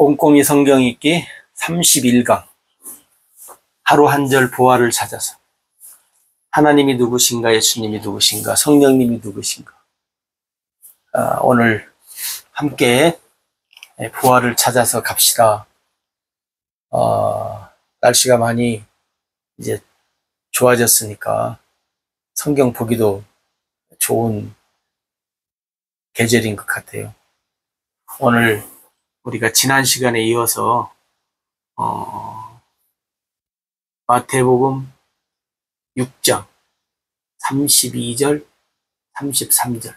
꼼꼼히 성경 읽기 31강 하루 한 절 부활을 찾아서 하나님이 누구신가, 예수님이 누구신가, 성령님이 누구신가. 오늘 함께 부활을 찾아서 갑시다. 날씨가 많이 이제 좋아졌으니까 성경 보기도 좋은 계절인 것 같아요. 오늘 우리가 지난 시간에 이어서 마태복음 6장 32절 33절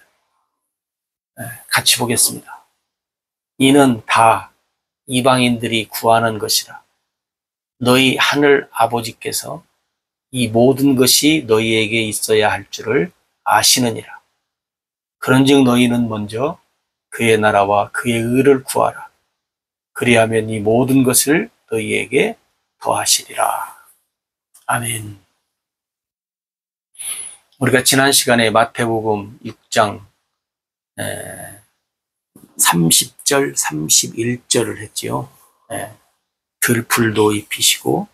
같이 보겠습니다. 이는 다 이방인들이 구하는 것이라. 너희 하늘 아버지께서 이 모든 것이 너희에게 있어야 할 줄을 아시느니라. 그런즉 너희는 먼저 그의 나라와 그의 의를 구하라. 그리하면 이 모든 것을 너희에게 더하시리라. 아멘. 우리가 지난 시간에 마태복음 6장 30절, 31절을 했지요. 들풀도 입히시고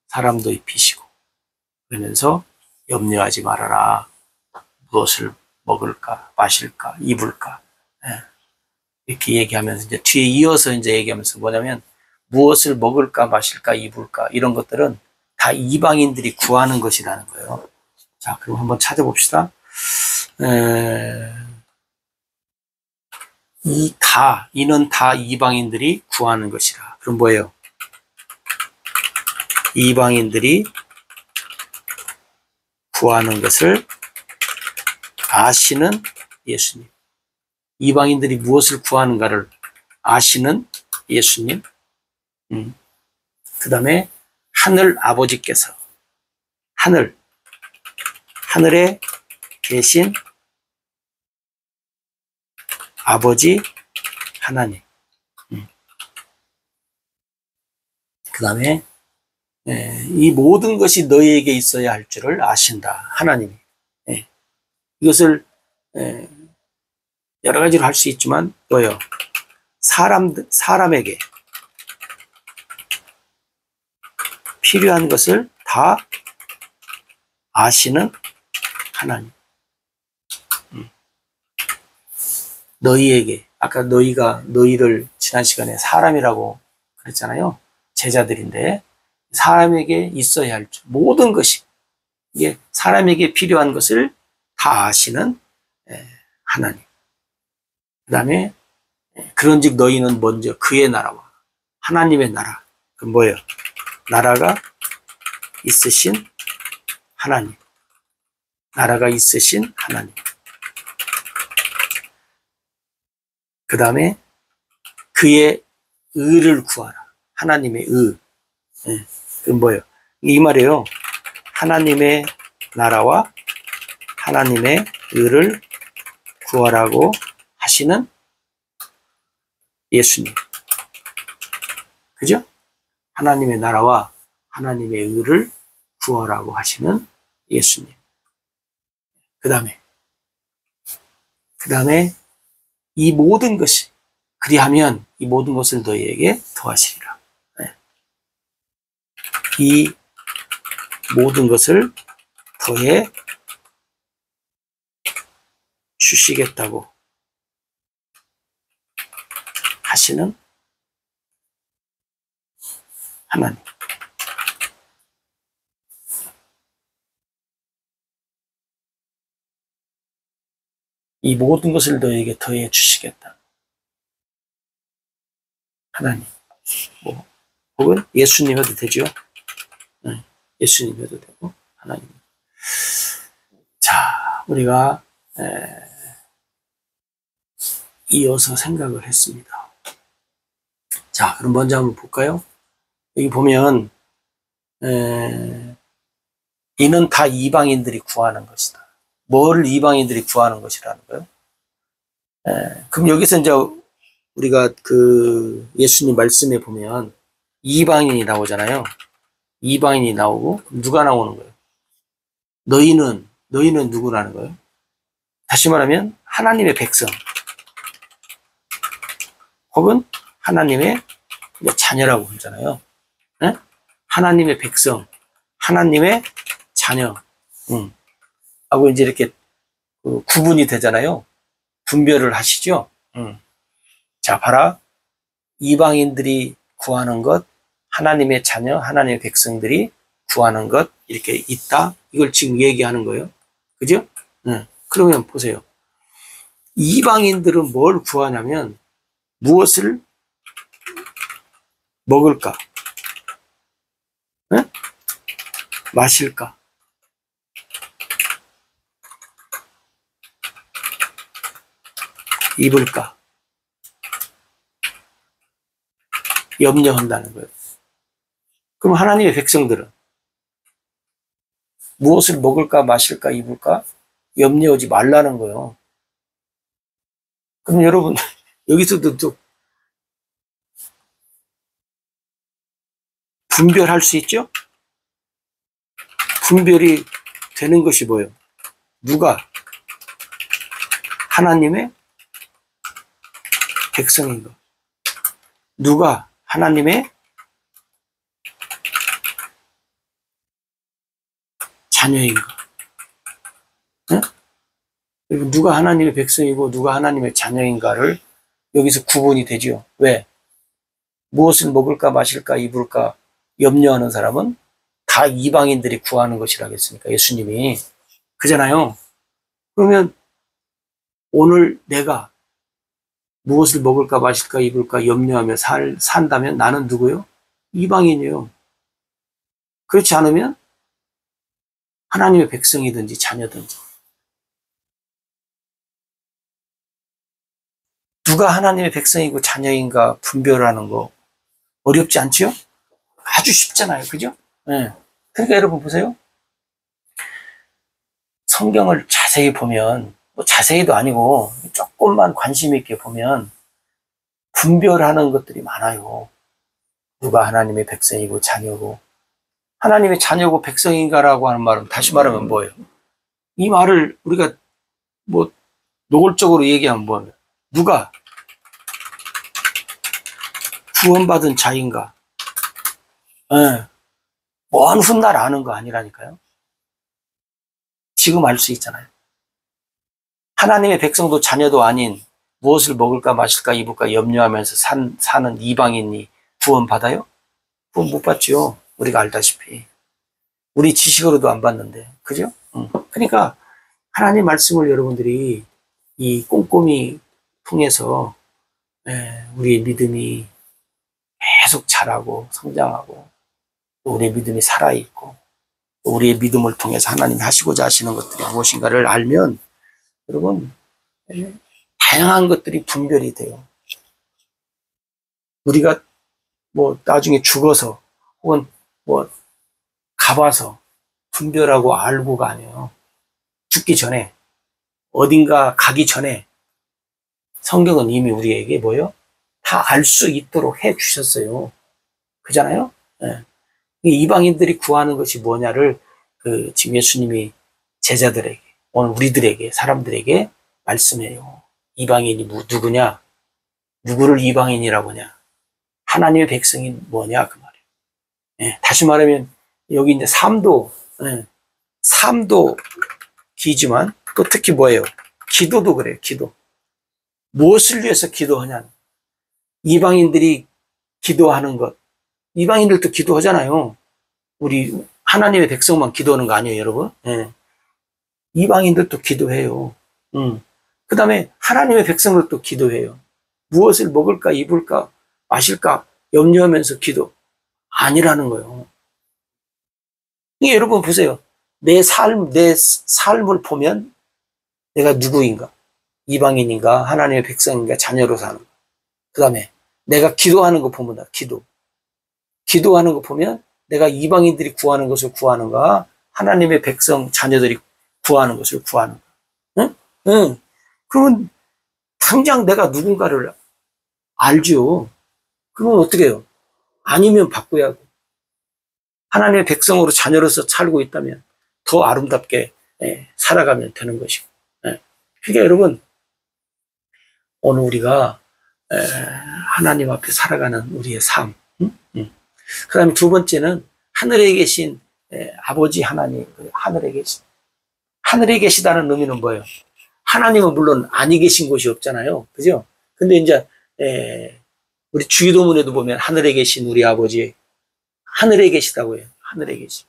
사람도 입히시고 그러면서 염려하지 말아라. 무엇을 먹을까, 마실까, 입을까. 이렇게 얘기하면서 이제 뒤에 이어서 이제 얘기하면서 뭐냐면 무엇을 먹을까, 마실까, 입을까 이런 것들은 다 이방인들이 구하는 것이라는 거예요. 자, 그럼 한번 찾아봅시다. 이는 다 이방인들이 구하는 것이라. 그럼 뭐예요? 이방인들이 구하는 것을 아시는 예수님. 이방인들이 무엇을 구하는가를 아시는 예수님. 그 다음에 하늘 아버지께서 하늘에 계신 아버지 하나님. 그 다음에 이 모든 것이 너희에게 있어야 할 줄을 아신다. 하나님이. 이것을 여러 가지로 할 수 있지만 뭐예요? 사람에게 필요한 것을 다 아시는 하나님. 너희에게, 아까 너희를 지난 시간에 사람이라고 그랬잖아요. 제자들인데 사람에게 있어야 할 줄, 모든 것이 이게 사람에게 필요한 것을 다 아시는 하나님. 그 다음에 그런즉 너희는 먼저 그의 나라와 하나님의 나라. 그럼 뭐예요? 나라가 있으신 하나님. 나라가 있으신 하나님. 그 다음에 그의 의를 구하라. 하나님의 의. 그럼 뭐예요? 이 말이에요. 하나님의 나라와 하나님의 의를 구하라고 하시는 예수님. 그죠? 하나님의 나라와 하나님의 의를 구하라고 하시는 예수님. 그 다음에 이 모든 것이, 그리하면 이 모든 것을 너희에게 더하시리라. 이 모든 것을 더해 주시겠다고 하시는 하나님. 이 모든 것을 너에게 더해 주시겠다. 하나님. 혹은 예수님 해도 되죠. 예수님 해도 되고, 하나님. 자, 우리가 이어서 생각을 했습니다. 자, 그럼 먼저 한번 볼까요? 여기 보면 이는 다 이방인들이 구하는 것이다. 뭘 이방인들이 구하는 것이라는 거예요? 그럼 여기서 이제 우리가 그 예수님 말씀에 보면 이방인이 나오잖아요. 이방인이 나오고 누가 나오는 거예요? 너희는 누구라는 거예요? 다시 말하면 하나님의 백성 혹은 하나님의 근데 자녀라고 그러잖아요. 예? 하나님의 백성, 하나님의 자녀. 하고 이제 이렇게 구분이 되잖아요. 분별을 하시죠. 자, 봐라. 이방인들이 구하는 것, 하나님의 자녀, 하나님의 백성들이 구하는 것, 이렇게 있다. 이걸 지금 얘기하는 거예요. 그죠? 그러면 보세요. 이방인들은 뭘 구하냐면, 무엇을 먹을까? 네? 마실까? 입을까? 염려한다는 거예요. 그럼 하나님의 백성들은 무엇을 먹을까, 마실까, 입을까? 염려하지 말라는 거예요. 그럼 여러분, 여기서도 또 분별할 수 있죠? 분별이 되는 것이 뭐예요? 누가 하나님의 백성인가? 누가 하나님의 자녀인가? 네? 누가 하나님의 백성이고 누가 하나님의 자녀인가를 여기서 구분이 되죠. 왜? 무엇을 먹을까, 마실까, 입을까 염려하는 사람은 다 이방인들이 구하는 것이라겠습니까? 예수님이. 그잖아요. 그러면 오늘 내가 무엇을 먹을까, 마실까, 입을까 염려하며 산다면 나는 누구요? 이방인이요. 그렇지 않으면 하나님의 백성이든지 자녀든지. 누가 하나님의 백성이고 자녀인가 분별하는 거 어렵지 않지요? 아주 쉽잖아요. 그죠? 네. 그러니까 여러분 보세요. 성경을 자세히 보면, 뭐 자세히도 아니고 조금만 관심 있게 보면 분별하는 것들이 많아요. 누가 하나님의 백성이고 자녀고. 하나님의 자녀고 백성인가라고 하는 말은 다시 말하면 뭐예요? 이 말을 우리가 뭐 노골적으로 얘기하면 뭐예요? 누가 구원받은 자인가? 네. 먼 훗날 아는 거 아니라니까요. 지금 알 수 있잖아요. 하나님의 백성도 자녀도 아닌 무엇을 먹을까 마실까 입을까 염려하면서 사는 이방인이 구원받아요? 구원 못 받죠. 우리가 알다시피. 우리 지식으로도 안 받는데. 그죠? 그러니까 하나님 말씀을 여러분들이 이 꼼꼼히 통해서 우리의 믿음이 계속 자라고 성장하고 우리의 믿음이 살아있고 우리의 믿음을 통해서 하나님이 하시고자 하시는 것들이 무엇인가를 알면 여러분 다양한 것들이 분별이 돼요. 우리가 뭐 나중에 죽어서 혹은 뭐 가봐서 분별하고 알고가 아니에요. 죽기 전에 어딘가 가기 전에 성경은 이미 우리에게 뭐요? 다 알 수 있도록 해 주셨어요. 그잖아요? 네. 이방인들이 구하는 것이 뭐냐를 지금 예수님이 제자들에게 오늘 우리들에게 사람들에게 말씀해요. 이방인이 누구냐? 누구를 이방인이라고 하냐? 하나님의 백성이 뭐냐 그 말이에요. 네. 다시 말하면 여기 이제 삶도 기지만 또 특히 뭐예요? 기도도 그래요. 기도. 무엇을 위해서 기도하냐? 이방인들이 기도하는 것. 이방인들도 기도하잖아요. 우리 하나님의 백성만 기도하는 거 아니에요, 여러분? 네. 이방인들도 기도해요. 그 다음에 하나님의 백성들도 기도해요. 무엇을 먹을까, 입을까, 마실까 염려하면서 기도. 아니라는 거예요. 이게 여러분 보세요. 내 삶을 보면 내가 누구인가? 이방인인가? 하나님의 백성인가? 자녀로 사는 거. 그 다음에 내가 기도하는 거 보면 기도하는 거 보면 내가 이방인들이 구하는 것을 구하는가? 하나님의 백성, 자녀들이 구하는 것을 구하는가? 응? 응. 그러면 당장 내가 누군가를 알죠. 그러면 어떻게 해요? 아니면 바꿔야 하고. 하나님의 백성으로 자녀로서 살고 있다면 더 아름답게 살아가면 되는 것이고. 그러니까 여러분 오늘 우리가 하나님 앞에 살아가는 우리의 삶 그 다음에 두 번째는 하늘에 계신 아버지 하나님, 하늘에 계시다는 의미는 뭐예요? 하나님은 물론 아니 계신 곳이 없잖아요. 그죠? 근데 이제, 우리 주기도문에도 보면 하늘에 계신 우리 아버지, 하늘에 계시다고 해요. 하늘에 계시.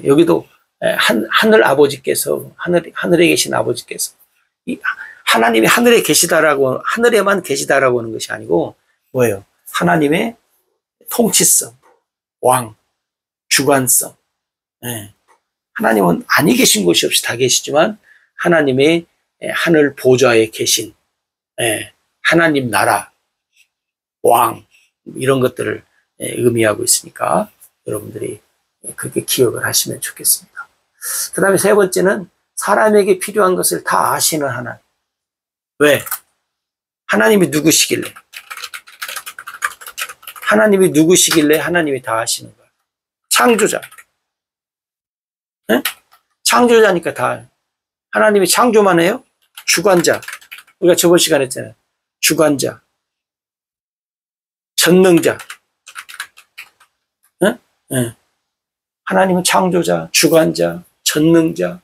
여기도 하늘 아버지께서, 하늘에 계신 아버지께서, 하나님이 하늘에 계시다라고, 하늘에만 계시다라고 하는 것이 아니고, 뭐예요? 하나님의 통치성, 왕, 주관성. 하나님은 아니 계신 곳이 없이 다 계시지만, 하나님의 하늘 보좌에 계신, 하나님 나라, 왕, 이런 것들을 의미하고 있으니까, 여러분들이 그렇게 기억을 하시면 좋겠습니다. 그 다음에 세 번째는 사람에게 필요한 것을 다 아시는 하나님. 왜? 하나님이 누구시길래? 하나님이 누구시길래 하나님이 다 아시는 거야? 창조자. 창조자니까 다. 하나님이 창조만 해요? 주관자. 우리가 저번 시간에 했잖아요. 주관자. 전능자. 하나님은 창조자, 주관자, 전능자,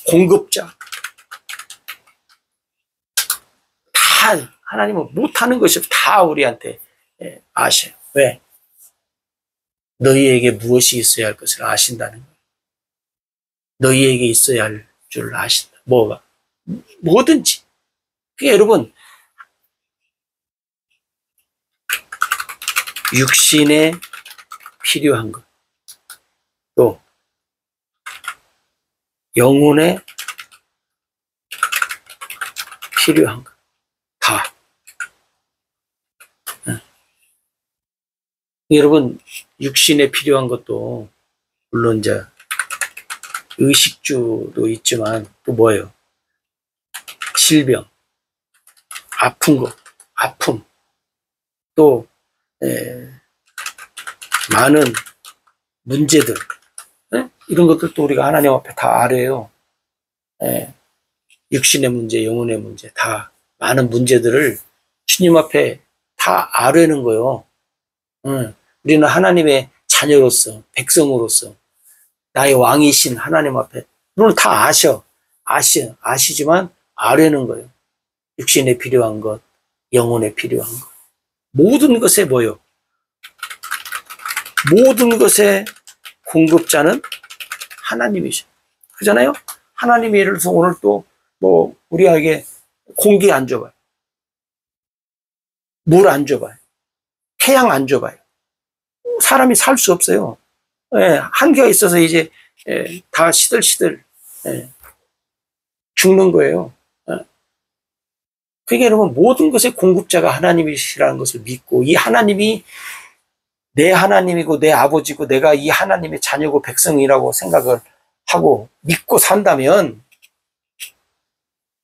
공급자. 다, 하나님은 못하는 것이 다 우리한테 아셔요. 왜? 너희에게 무엇이 있어야 할 것을 아신다는 거예요. 너희에게 있어야 할 줄 아신다. 뭐가? 뭐든지. 그게 여러분, 육신에 필요한 것, 또 영혼에 필요한 것, 다. 여러분, 육신에 필요한 것도 물론 이제 의식주도 있지만 또 뭐예요? 질병, 아픈 것, 아픔, 또 많은 문제들, 이런 것들도 우리가 하나님 앞에 다 알아요. 육신의 문제, 영혼의 문제, 다 많은 문제들을 주님 앞에 다 아뢰는 거예요. 우리는 하나님의 자녀로서, 백성으로서, 나의 왕이신 하나님 앞에, 물론 다 아시지만 아뢰는 거예요. 육신에 필요한 것, 영혼에 필요한 것. 모든 것에 뭐요? 모든 것의 공급자는 하나님이죠. 그잖아요? 하나님이 예를 들어서 오늘 또 우리에게 공기 안 줘봐요. 물 안 줘봐요. 태양 안 줘봐요. 사람이 살 수 없어요. 한계가 있어서 이제 다 시들시들 죽는 거예요. 그러니까 여러분, 모든 것의 공급자가 하나님이시라는 것을 믿고, 이 하나님이 내 하나님이고 내 아버지고 내가 이 하나님의 자녀고 백성이라고 생각을 하고 믿고 산다면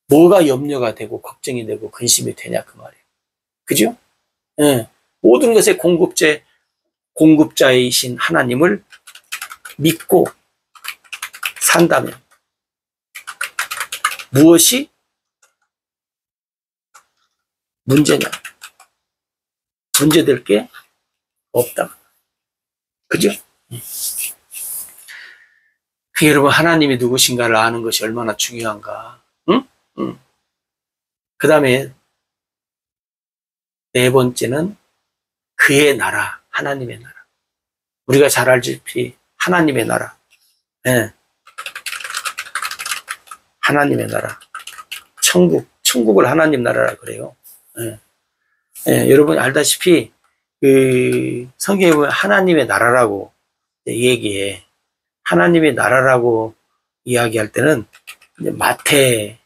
뭐가 염려가 되고 걱정이 되고 근심이 되냐 그 말이에요. 그죠? 모든 것의 공급자이신 하나님을 믿고 산다면 무엇이 문제냐? 문제될 게 없다. 그죠? 그 여러분, 하나님이 누구신가를 아는 것이 얼마나 중요한가. 그 다음에 네 번째는 그의 나라, 하나님의 나라. 우리가 잘 알다시피 하나님의 나라. 하나님의 나라. 천국을 하나님 나라라 그래요. 여러분 알다시피 그 성경에 보면 하나님의 나라라고 얘기해. 하나님의 나라라고 이야기할 때는 이제 마태가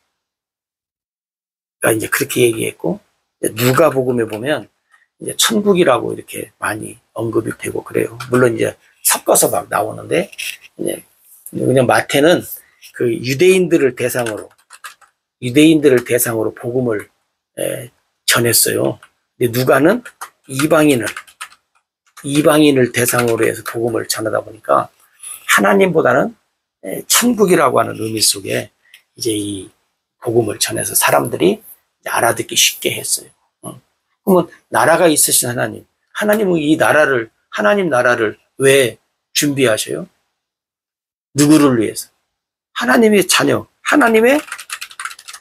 이제 그렇게 얘기했고, 누가복음에 보면 이제 천국이라고 이렇게 많이 언급이 되고 그래요. 물론 이제 섞어서 막 나오는데, 이제 그냥 마태는 그 유대인들을 대상으로 복음을 전했어요. 근데 누가는 이방인을 대상으로 해서 복음을 전하다 보니까 하나님보다는 천국이라고 하는 의미 속에 이제 이 복음을 전해서 사람들이 알아듣기 쉽게 했어요. 그러면 나라가 있으신 하나님, 하나님은 하나님 나라를 왜 준비하셔요? 누구를 위해서? 하나님의 자녀, 하나님의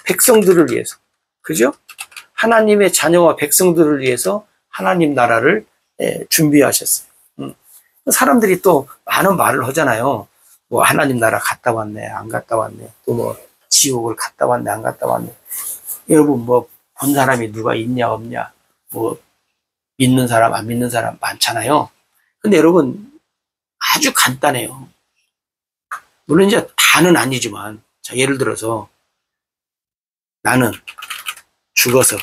백성들을 위해서. 그죠? 하나님의 자녀와 백성들을 위해서 하나님 나라를 준비하셨어요. 사람들이 또 많은 말을 하잖아요. 뭐 하나님 나라 갔다 왔네, 안 갔다 왔네. 또 뭐 지옥을 갔다 왔네, 안 갔다 왔네. 여러분 뭐 본 사람이 누가 있냐 없냐, 뭐 믿는 사람 안 믿는 사람 많잖아요. 근데 여러분 아주 간단해요. 물론 이제 다는 아니지만, 자 예를 들어서 나는 죽어서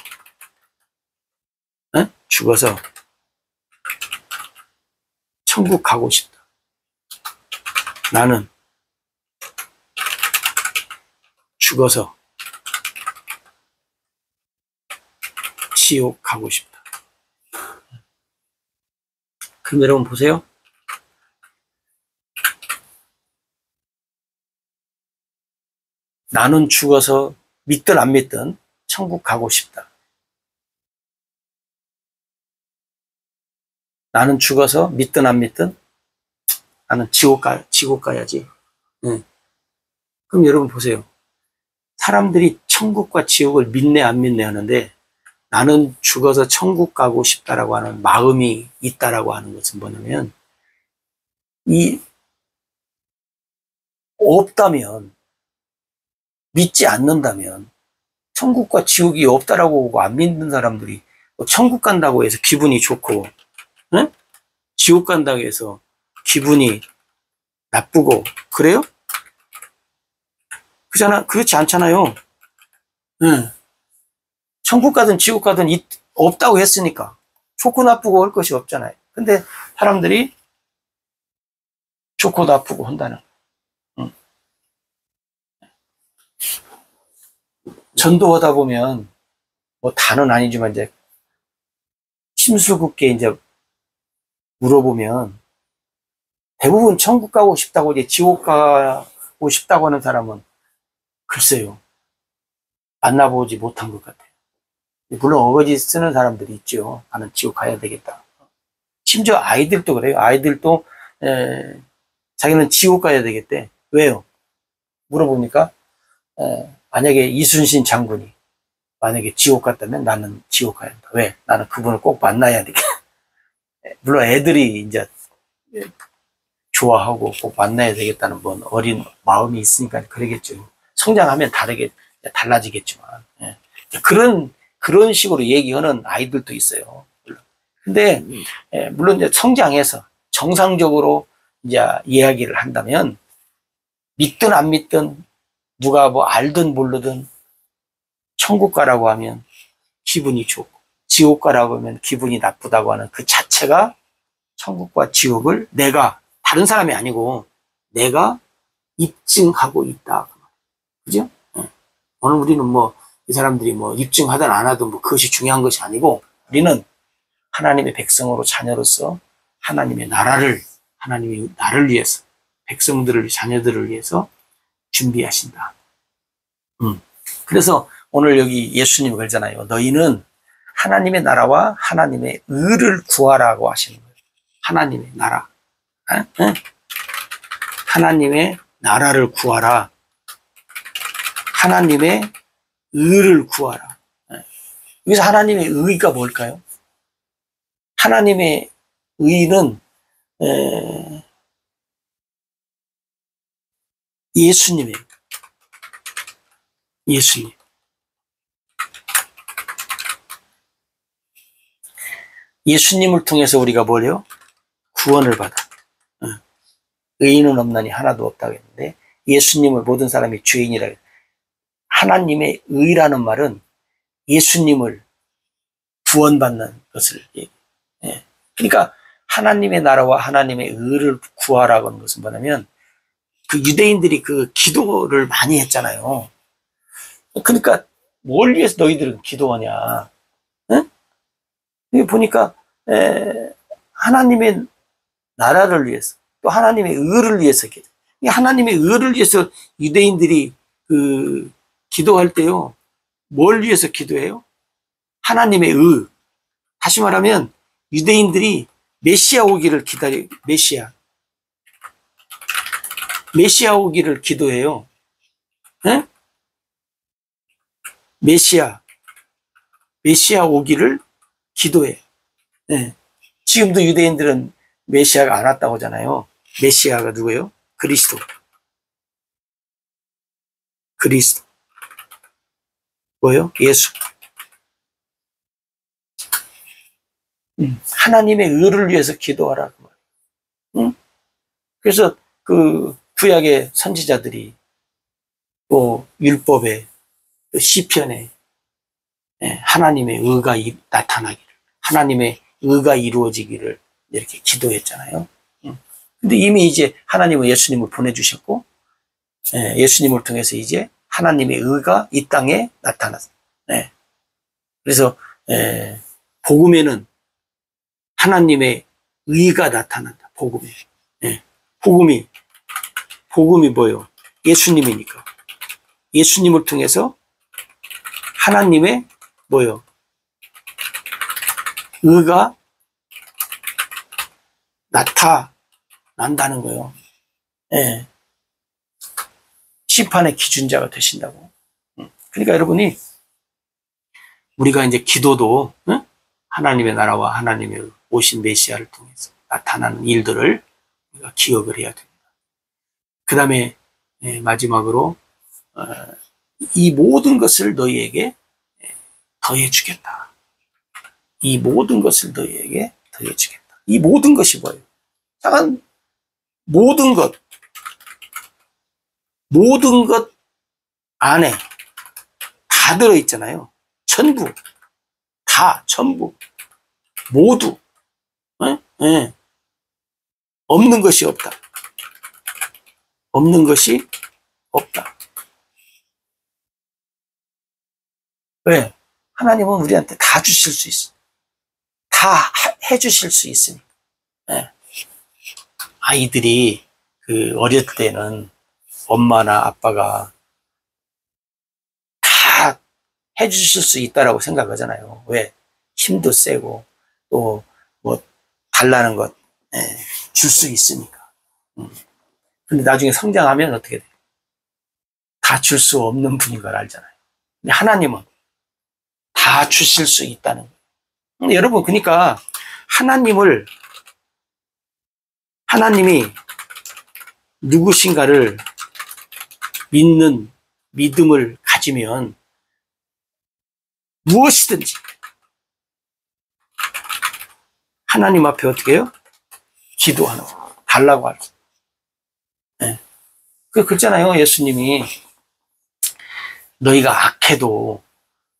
천국 가고 싶다. 나는 죽어서 지옥 가고 싶다. 그럼 여러분 보세요. 나는 죽어서 믿든 안 믿든 천국 가고 싶다. 나는 죽어서 믿든 안 믿든 나는 지옥 가야지. 응. 그럼 여러분 보세요. 사람들이 천국과 지옥을 믿네 안 믿네 하는데, 나는 죽어서 천국 가고 싶다라고 하는 마음이 있다라고 하는 것은 뭐냐면, 없다면, 믿지 않는다면, 천국과 지옥이 없다라고 하고 안 믿는 사람들이 천국 간다고 해서 기분이 좋고, 응? 지옥 간다고 해서 기분이 나쁘고 그래요? 그렇지 않잖아요. 응. 천국 가든 지옥 가든 없다고 했으니까 좋고 나쁘고 할 것이 없잖아요. 근데 사람들이 좋고 나쁘고 한다는. 응. 전도하다 보면 뭐 다는 아니지만 이제 심술궂게 이제 물어보면 대부분 천국 가고 싶다고, 이제 지옥 가고 싶다고 하는 사람은 글쎄요, 만나보지 못한 것 같아요. 물론 어거지 쓰는 사람들이 있죠. 나는 지옥 가야 되겠다. 심지어 아이들도 그래요. 아이들도 자기는 지옥 가야 되겠대. 왜요? 물어보니까 만약에 이순신 장군이 만약에 지옥 갔다면 나는 지옥 가야 한다. 왜? 나는 그분을 꼭 만나야 되겠다. 물론 애들이 이제 좋아하고 꼭 만나야 되겠다는 뭔 어린 마음이 있으니까 그러겠죠. 성장하면 달라지겠지만. 예. 그런 식으로 얘기하는 아이들도 있어요. 근데, 물론 이제 성장해서 정상적으로 이제 이야기를 한다면, 믿든 안 믿든, 누가 뭐 알든 모르든, 천국 가라고 하면 기분이 좋고, 지옥 가라고 하면 기분이 나쁘다고 하는 그 자체가 천국과 지옥을 다른 사람이 아니고 내가 입증하고 있다. 그죠? 오늘 우리는 뭐 이 사람들이 뭐 입증하든 안 하든 뭐 그것이 중요한 것이 아니고, 우리는 하나님의 백성으로 자녀로서 하나님이 나를 위해서, 백성들을, 자녀들을 위해서 준비하신다. 그래서 오늘 여기 예수님이 그러잖아요. 너희는 하나님의 나라와 하나님의 의를 구하라고 하시는 거예요. 하나님의 나라. 하나님의 나라를 구하라. 하나님의 의를 구하라. 여기서 하나님의 의가 뭘까요? 하나님의 의는 예수님. 예수님을 통해서 우리가 뭐래요? 구원을 받아. 의인은 없나니 하나도 없다고 했는데, 예수님을 모든 사람이 죄인이라 했어요. 하나님의 의라는 말은 예수님을 구원받는 것을 얘기해요. 그러니까 하나님의 나라와 하나님의 의를 구하라고 하는 것은 뭐냐면, 그 유대인들이 그 기도를 많이 했잖아요. 그러니까 뭘 위해서 너희들은 기도하냐? 여기 보니까 하나님의 나라를 위해서, 또 하나님의 의를 위해서 기도. 하나님의 의를 위해서 유대인들이 기도할 때요, 뭘 위해서 기도해요? 하나님의 의. 다시 말하면 유대인들이 메시아 오기를 기다려, 메시아 오기를 기도해요. 네? 메시아 오기를 기도해. 네. 지금도 유대인들은 메시아가 안 왔다고 하잖아요. 메시아가 누구예요? 그리스도. 뭐예요? 예수. 하나님의 의를 위해서 기도하라. 응? 그래서 그 구약의 선지자들이 또 율법에 또 시편에 하나님의 의가 나타나기를, 하나님의 의가 이루어지기를 이렇게 기도했잖아요. 근데 이미 이제 하나님은 예수님을 보내주셨고, 예수님을 통해서 이제 하나님의 의가 이 땅에 나타났어요. 그래서 복음에는 하나님의 의가 나타난다. 복음에. 복음이 뭐예요? 예수님이니까. 예수님을 통해서 하나님의 뭐예요? 의가 나타난다는 거예요. 심판의 기준자가 되신다고. 그러니까 여러분이 우리가 이제 기도도 하나님의 나라와 하나님의 오신 메시아를 통해서 나타나는 일들을 우리가 기억을 해야 됩니다. 그 다음에 마지막으로 이 모든 것을 너희에게 더해주겠다. 이 모든 것을 너희에게 더해주겠다. 이 모든 것이 뭐예요? 작은 모든 것 안에 다 들어있잖아요. 전부, 모두. 없는 것이 없다. 없는 것이 없다. 왜? 하나님은 우리한테 다 주실 수 있어. 다 해주실 수 있으니까. 아이들이 어릴 때는 엄마나 아빠가 다 해주실 수 있다라고 생각하잖아요. 왜? 힘도 세고 또 뭐 달라는 것 줄 수 있으니까. 근데 나중에 성장하면 어떻게 돼요? 다 줄 수 없는 분인 걸 알잖아요. 근데 하나님은 다 주실 수 있다는 거예요. 근데 여러분, 그러니까 하나님이 누구신가를 믿는 믿음을 가지면 무엇이든지 하나님 앞에 어떻게 해요? 기도하는 거. 달라고 하죠. 그렇잖아요. 예수님이 너희가 악해도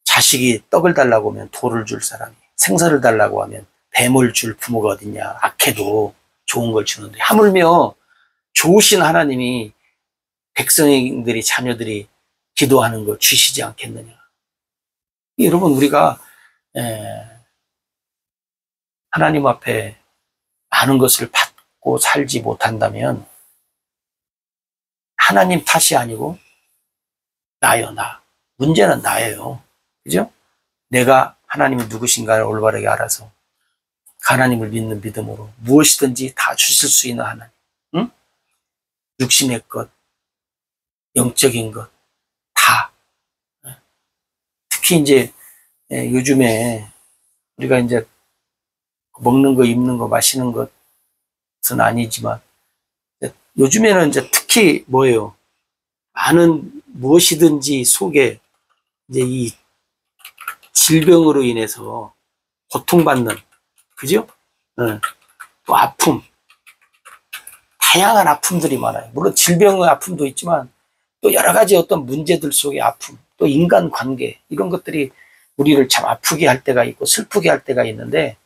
자식이 떡을 달라고 하면 돌을 줄 사람이, 생선을 달라고 하면 뱀을 줄 부모가 어딨냐. 악해도 좋은 걸 주는데 하물며 좋으신 하나님이 백성들이, 자녀들이 기도하는 걸 주시지 않겠느냐. 여러분, 우리가 하나님 앞에 많은 것을 받고 살지 못한다면 하나님 탓이 아니고 나요. 문제는 나예요. 그죠? 내가 하나님이 누구신가를 올바르게 알아서 하나님을 믿는 믿음으로 무엇이든지 다 주실 수 있는 하나님. 응? 육신의 것, 영적인 것, 다. 특히 이제 요즘에 우리가 이제 먹는 거, 입는 거, 마시는 것은 아니지만 요즘에는 이제 특히 뭐예요? 많은 무엇이든지 속에 이제 이 질병으로 인해서 고통받는, 그죠? 또 아픔, 다양한 아픔들이 많아요. 물론 질병의 아픔도 있지만 또 여러 가지 어떤 문제들 속의 아픔, 또 인간관계, 이런 것들이 우리를 참 아프게 할 때가 있고 슬프게 할 때가 있는데,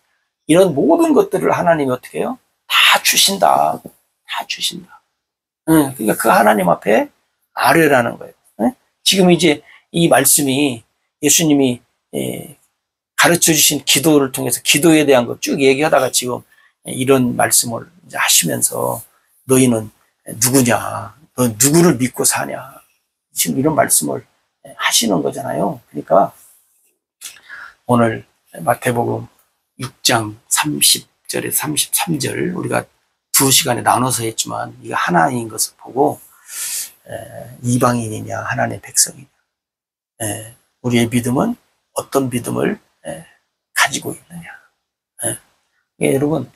이런 모든 것들을 하나님이 어떻게 해요? 다 주신다. 다 주신다. 그러니까 그 하나님 앞에 아뢰라는 거예요. 지금 이제 이 말씀이 예수님이 가르쳐 주신 기도를 통해서 기도에 대한 거 쭉 얘기하다가 지금 이런 말씀을 이제 하시면서 너희는 누구냐? 너 누구를 믿고 사냐? 지금 이런 말씀을 하시는 거잖아요. 그러니까 오늘 마태복음 6장 30절에 33절 우리가 두 시간에 나눠서 했지만 이거 하나인 것을 보고 이방인이냐 하나님의 백성이냐, 우리의 믿음은 어떤 믿음을 가지고 있느냐. 여러분,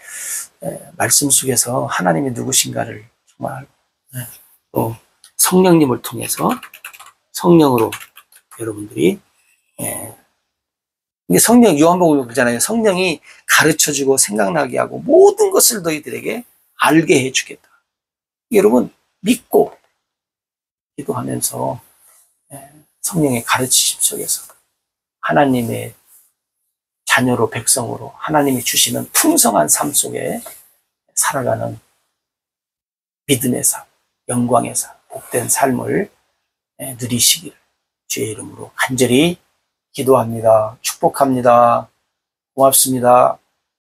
말씀 속에서 하나님이 누구신가를 정말 또 성령님을 통해서 성령으로 여러분들이 이게 성령, 요한복음에 그러잖아요. 성령이 가르쳐주고 생각나게 하고 모든 것을 너희들에게 알게 해주겠다. 여러분, 믿고 기도하면서 성령의 가르치심 속에서 하나님의 자녀로, 백성으로 하나님이 주시는 풍성한 삶 속에 살아가는 믿음의 삶, 영광의 삶, 복된 삶을 누리시기를 주의 이름으로 간절히 기도합니다. 축복합니다. 고맙습니다.